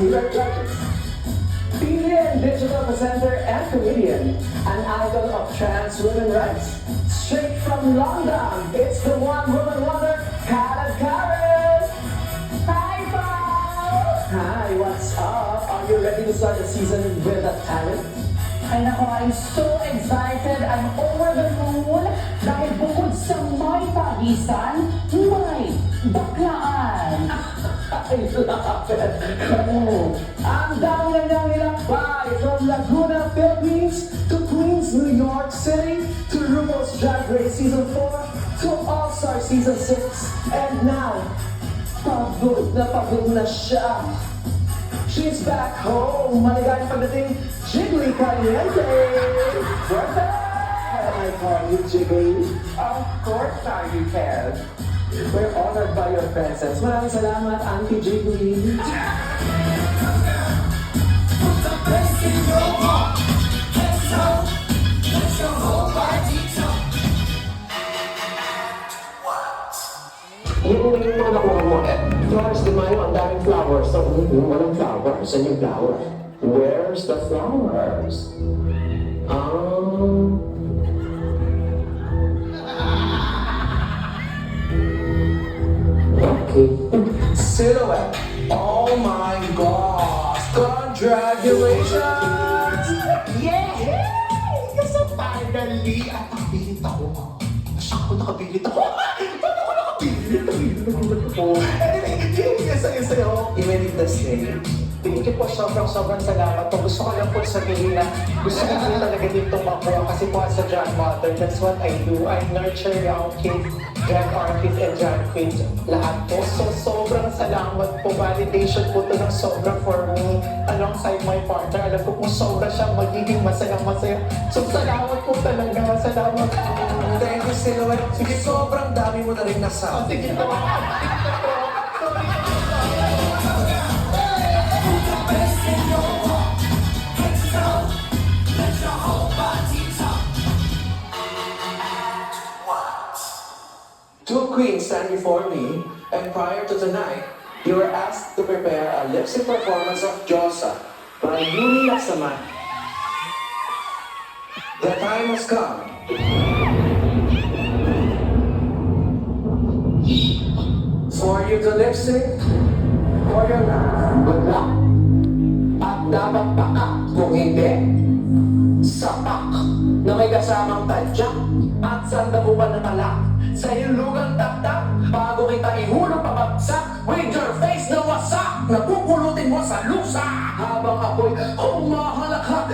Miller judges. Female digital presenter and comedian, an idol of trans women rights. Straight from London, it's the one-woman wonder, Karen Karen! Hi, Paul! Hi, what's up? Are you ready to start the season with a talent? Ay nako, I'm so excited. I'm over the moon dahil bukod sa may pagisan, may baklaan. I love it! Ang dami na niyang nilakbay from Laguna, Philippines to Queens, New York City to RuPaul's Drag Race Season 4 to All-Star Season 6 and now, pagod na siya. She's back home! Maligayang pagdating, Jiggly Caliente! Perfect! Can I call you Jiggly? Of course now you can. We're honored by your presence. Maraming salamat, Auntie Jiggly. Yung mga nakuha mo, flowers, di ba yung ang daming flowers? So, walang flowers. Saan yung flower? Where's the flowers? Okay. Silhouette. Oh my gosh! Congratulations! Yay! Kasi finally, at nakabilit ako. Nasak ko, nakabilit ako. Paano ko nakabilit? Nakabilit ako. Anyway, yung sayo-sayo. Imelit the stage. Thank you po, sobrang salamat po. Gusto ko lang po sabihin na gusto ko po talaga dito makuha kasi po as a drag mother, that's what I do. I nurture young kids, drag artists and drag queens, lahat po. So sobrang salamat po. Validation po ito ng sobra for me alongside my partner. Alam ko po sobra siya magiging masaya. So salamat po talaga. Salamat po. Thank you, Silhouette. Sige, sobrang dami mo na rin nasabi. Sige po. Two queens stand before me, and prior to tonight, you were asked to prepare a lip-sync performance of Josa by Yumi Yasaman. The time has come. For you to lip-sync, for your good luck. At dapat baka, kung hindi, sapak na may kasamang tadyak at sandabukan ng alak. Sa ilugang taktak, bago kita ihulog pabagsak, with your face na wasak, napupulutin mo sa lusa, habang ako'y humahalakak.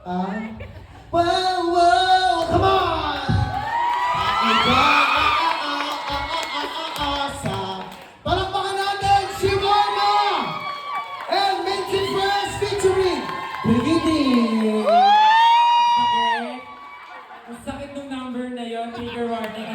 Ah? Wow, wow! Come on! Palakpakan natin si Mama! And Minty Friends featuring Brigitte! Ang sakit ng number na yon, trigger warning.